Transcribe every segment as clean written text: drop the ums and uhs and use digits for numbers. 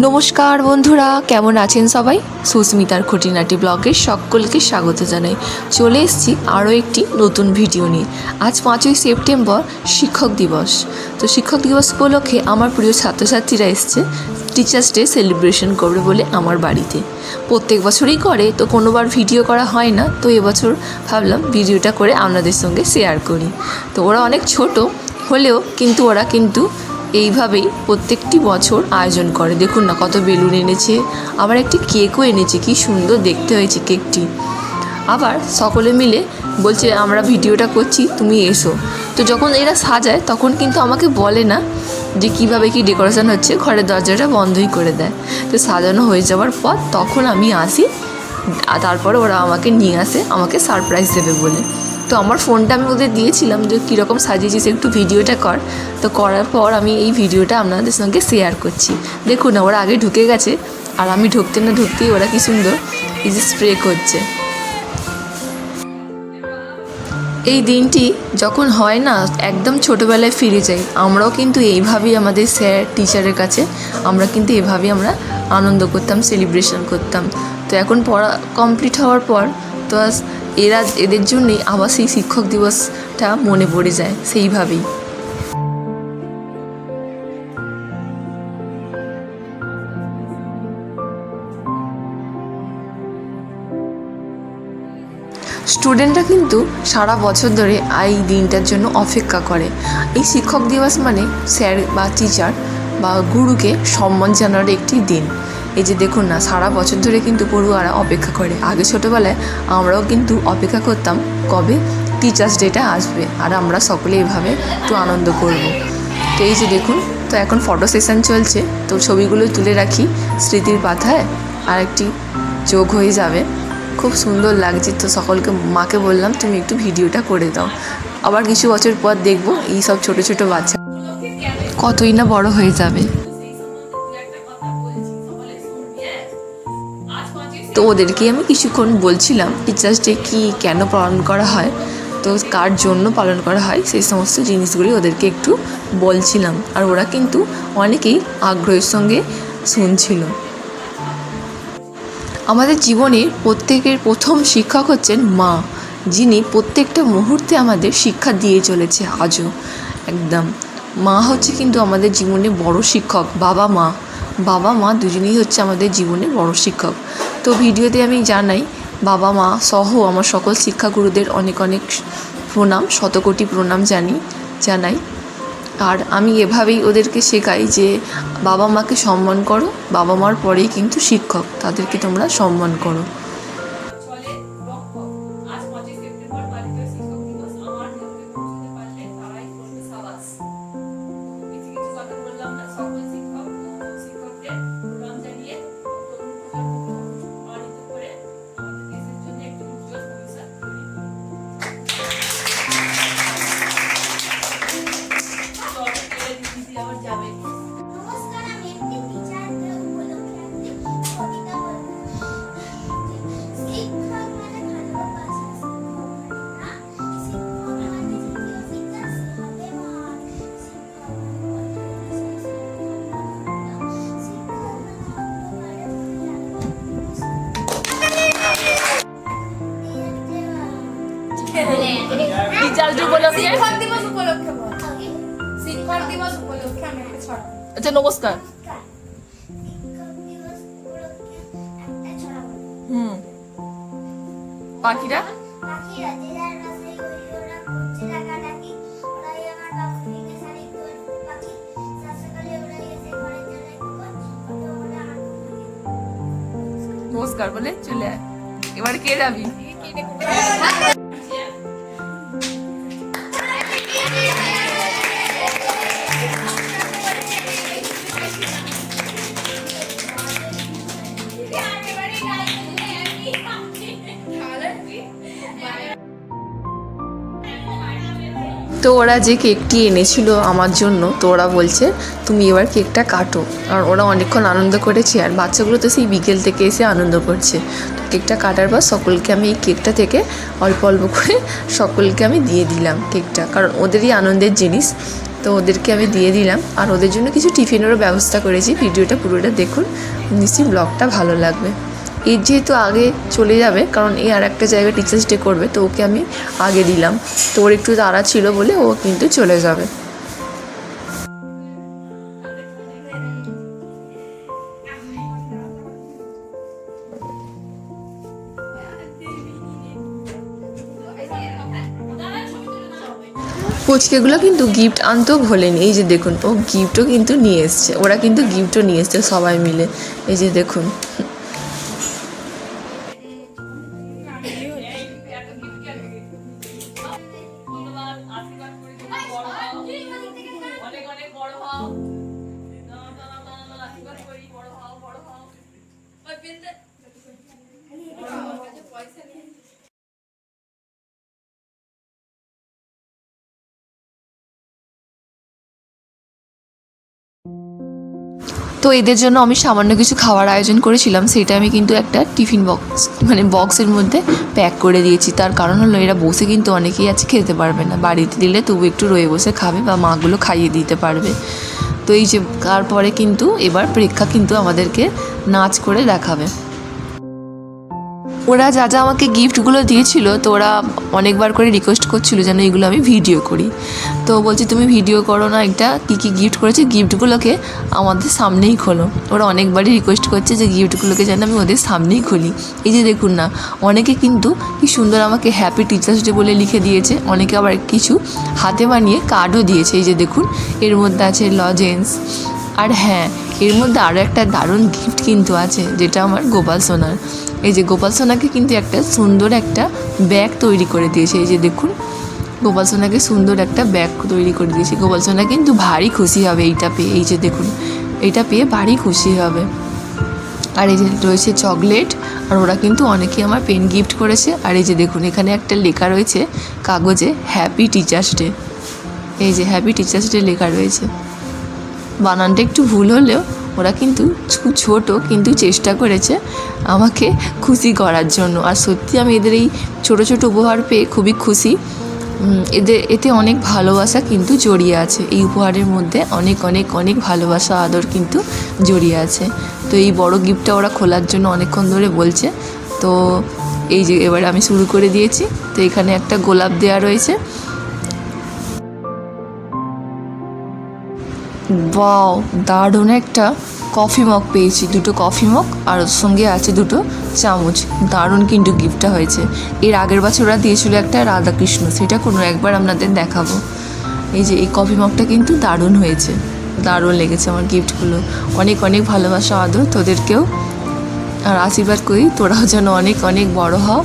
নমস্কার বন্ধুরা, কেমন আছেন সবাই? সুস্মিতার খুঁটিনাটি ব্লগে সকলকে স্বাগত জানাই। চলে এসেছি আরও একটি নতুন ভিডিও নিয়ে। আজ 5ই সেপ্টেম্বর শিক্ষক দিবস। তো শিক্ষক দিবস উপলক্ষে আমার প্রিয় ছাত্রছাত্রীরা এসছে টিচার্স ডে সেলিব্রেশন করবে বলে আমার বাড়িতে। প্রত্যেক বছরই করে, তো কোনোবার ভিডিও করা হয় না, তো এবছর ভাবলাম ভিডিওটা করে আপনাদের সঙ্গে শেয়ার করি। তো ওরা অনেক ছোট হলেও কিন্তু ওরা এইভাবেই প্রত্যেকটি বছর আয়োজন করে। দেখুন না, কত বেলুন এনেছে, আবার একটি কেকও এনেছে। কি সুন্দর দেখতে হয়েছে কেকটি। আবার সকলে মিলে বলছে আমরা ভিডিওটা করছি, তুমি এসো। তো যখন এরা সাজায় তখন কিন্তু আমাকে বলে না যে কীভাবে কি ডেকোরেশন হচ্ছে, ঘরের দরজাটা বন্ধই করে দেয়। তো সাজানো হয়ে যাওয়ার পর তখন আমি আসি, তারপরে ওরা আমাকে নিয়ে আসে আমাকে সারপ্রাইজ দেবে বলে। তো আমার ফোনটা আমি ওদের দিয়েছিলাম যে কীরকম সাজিয়েছিস, একটু ভিডিওটা কর। তো করার পর আমি এই ভিডিওটা আপনাদের সঙ্গে শেয়ার করছি। দেখুন না, ওরা আগে ঢুকে গেছে, আর আমি ঢুকতে না ঢুকতেই ওরা কি সুন্দর এই যে স্প্রে করছে। এই দিনটি যখন হয় না, একদম ছোটোবেলায় ফিরে যাই। আমরাও কিন্তু এইভাবেই আমাদের স্যার টিচারের কাছে আমরা আনন্দ করতাম, সেলিব্রেশন করতাম। তো এখন পড়া কমপ্লিট হওয়ার পর তো এদের জন্যই আবার সেই শিক্ষক দিবসটা মনে পড়ে যায় সেইভাবেই। স্টুডেন্টরা কিন্তু সারা বছর ধরে এই দিনটার জন্য অপেক্ষা করে। এই শিক্ষক দিবস মানে স্যার বা টিচার বা গুরুকে সম্মান জানানোর একটি দিন। এই যে দেখুন না, সারা বছর ধরে কিন্তু পড়ুয়ারা অপেক্ষা করে। আগে ছোটোবেলায় আমরাও কিন্তু অপেক্ষা করতাম কবে টিচার্স ডেটা আসবে, আর আমরা সকলে এভাবে একটু আনন্দ করব। তো এই যে দেখুন, তো এখন ফটো সেশন চলছে, তো ছবিগুলো তুলে রাখি স্মৃতির পাতায়, আর একটি যোগ হয়ে যাবে। খুব সুন্দর লাগছে। তো সকলকে মাকে বললাম তুমি একটু ভিডিওটা করে দাও। আবার কিছু বছর পর দেখবো এই সব ছোটো ছোটো বাচ্চা কতই না বড় হয়ে যাবে। তো ওদেরকে আমি কিছুক্ষণ বলছিলাম টিচার্স ডে কী, কেন পালন করা হয়, তো কার জন্য পালন করা হয়, সেই সমস্ত জিনিসগুলি ওদেরকে একটু বলছিলাম। আর ওরা কিন্তু অনেকেই আগ্রহের সঙ্গে শুনছিল। আমাদের জীবনের প্রত্যেকের প্রথম শিক্ষক হচ্ছেন মা, যিনি প্রত্যেকটা মুহূর্তে আমাদের শিক্ষা দিয়ে চলেছে আজও। একদম মা হচ্ছে কিন্তু আমাদের জীবনে বড় শিক্ষক। বাবা মা দুজনেই হচ্ছে আমাদের জীবনে বড় শিক্ষক। তো ভিডিওতে আমি জানাই বাবা মা সহ আমার সকল শিক্ষাগুরুদের অনেক অনেক প্রণাম, শতকোটি প্রণাম জানাই। আর আমি এভাবেই ওদেরকে শেখাই যে বাবা মাকে সম্মান করো, বাবা মার পরেই কিন্তু শিক্ষক, তাদেরকে তোমরা সম্মান করো। আচ্ছা, নমস্কার। পাখিরা নমস্কার বলে চলে আয়। এবারে কে যাবি? তো ওরা যে কেকটি এনেছিল আমার জন্য, তো ওরা বলছে তুমি এবার কেকটা কাটো। আর ওরা অনেকক্ষণ আনন্দ করেছে, আর বাচ্চাগুলো তো সেই বিকেল থেকে এসে আনন্দ করছে। তো কেকটা কাটার পর সকলকে আমি এই কেকটা থেকে অল্প অল্প করে সকলকে আমি দিয়ে দিলাম কেকটা, কারণ ওদেরই আনন্দের জিনিস। তো তো ওদেরকে আমি দিয়ে দিলাম, আর ওদের জন্য কিছু টিফিনেরও ব্যবস্থা করেছি। ভিডিওটা পুরোটা দেখুন, নিশ্চয়ই ব্লগটা ভালো লাগবে। এর যেহেতু আগে চলে যাবে, কারণ এই আর একটা জায়গায় টিচার্স ডে করবে, তো ওকে আমি আগে দিলাম। তো ওর একটু তাড়া ছিল বলে ও কিন্তু চলে যাবে। পুচকেগুলো কিন্তু গিফট আনতেও ভোলেনি। এই যে দেখুন, ও গিফটও কিন্তু নিয়ে এসছে, ওরা কিন্তু গিফটও নিয়ে এসছে সবাই মিলে। এই যে দেখুন, তো এদের জন্য আমি সামান্য কিছু খাওয়ার আয়োজন করেছিলাম, সেটা আমি কিন্তু একটা টিফিন বক্স মানে বক্সের মধ্যে প্যাক করে দিয়েছি। তার কারণ হলো এরা বসে কিন্তু অনেকেই আছে খেতে পারবে না, বাড়িতে দিলে তবু একটু রয়ে বসে খাবে বা মাগুলো খাইয়ে দিতে পারবে। তো এই যে তারপরে কিন্তু এবার প্রেক্ষা কিন্তু আমাদেরকে নাচ করে দেখাবে। ওরা যা যা আমাকে গিফটগুলো দিয়েছিল, তো ওরা অনেকবার করে রিকোয়েস্ট করছিল যেন এগুলো আমি ভিডিও করি। তো বলছি তুমি ভিডিও করো না, একটা কী কী গিফট করেছে গিফটগুলোকে আমাদের সামনেই খোলো। ওরা অনেকবারই রিকোয়েস্ট করছে যে গিফটগুলোকে যেন আমি ওদের সামনেই খুলি। এই যে দেখুন না, অনেকে কিন্তু কি সুন্দর আমাকে হ্যাপি টিচার্স ডে বলে লিখে দিয়েছে, অনেকে আবার কিছু হাতে বানিয়ে কার্ডও দিয়েছে। এই যে দেখুন, এর মধ্যে আছে লজেন্স। আর হ্যাঁ, এর মধ্যে আরও একটা দারুণ গিফট কিন্তু আছে, যেটা আমার গোপাল সোনার। এই যে গোপাল সোনাকে কিন্তু একটা সুন্দর একটা ব্যাগ তৈরি করে দিয়েছে। এই যে দেখুন, গোপাল সোনাকে সুন্দর একটা ব্যাগ তৈরি করে দিয়েছে। গোপাল সোনা কিন্তু ভারী খুশি হবে এইটা পেয়ে। এই যে দেখুন, এইটা পেয়ে ভারী খুশি হবে। আর এই যে রয়েছে চকলেট, আর ওরা কিন্তু অনেকেই আমার পেন গিফট করেছে। আর এই যে দেখুন, এখানে একটা লেখা রয়েছে কাগজে, হ্যাপি টিচার্স ডে। এই যে হ্যাপি টিচার্স ডে লেখা রয়েছে। বানানটা একটু ভুল হলেও ওরা কিন্তু খুব ছোটো, কিন্তু চেষ্টা করেছে আমাকে খুশি করার জন্য। আর সত্যি আমি এদের এই ছোটো ছোটো উপহার পেয়ে খুবই খুশি। এতে অনেক ভালোবাসা কিন্তু জড়িয়ে আছে, এই উপহারের মধ্যে অনেক অনেক অনেক ভালোবাসা আদর কিন্তু জড়িয়ে আছে। তো এই বড় গিফটটা ওরা খোলার জন্য অনেকক্ষণ ধরে বলছে। তো এই যে এবার আমি শুরু করে দিয়েছি। তো এখানে একটা গোলাপ দেওয়া রয়েছে। ওয়াও, দারুণ একটা কফি মগ পেয়েছি, দুটো কফি মগ, আর ওর সঙ্গে আছে দুটো চামচ। দারুণ কিন্তু গিফটটা হয়েছে। এর আগের বছর ওরা দিয়েছিল একটা রাধাকৃষ্ণ, সেটা কোনো একবার আপনাদের দেখাবো। এই যে এই কফি মগটা কিন্তু দারুণ হয়েছে, দারুণ লেগেছে আমার গিফটগুলো। অনেক অনেক ভালোবাসা আদর তোদেরকেও, আর আশীর্বাদ করি তোরাও যেন অনেক অনেক বড় হও,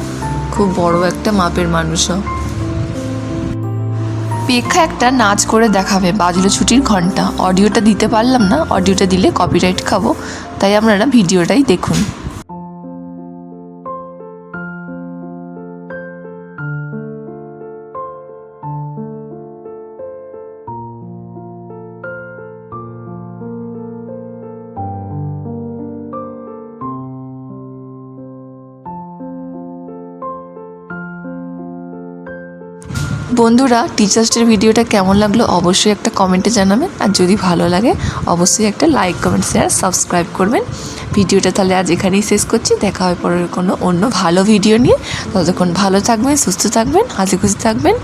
খুব বড় একটা মাপের মানুষ হও। প্রেক্ষা একটা নাচ করে দেখাবে, বাজলো ছুটির ঘন্টা। অডিওটা দিতে পারলাম না, অডিওটা দিলে কপিরাইট খাবো, তাই আপনারা ভিডিওটাই দেখুন। বন্ধুরা, টিচার্স ডের ভিডিওটা কেমন লাগলো অবশ্যই একটা কমেন্টে জানাবেন, আর যদি ভালো লাগে অবশ্যই একটা লাইক, কমেন্ট, শেয়ার, সাবস্ক্রাইব করবেন। ভিডিওটা তাহলে আজ এখানেই শেষ করছি। দেখা হয় পরের কোনো অন্য ভালো ভিডিও নিয়ে। ততক্ষণ ভালো থাকবেন, সুস্থ থাকবেন, হাসি খুশি থাকবেন।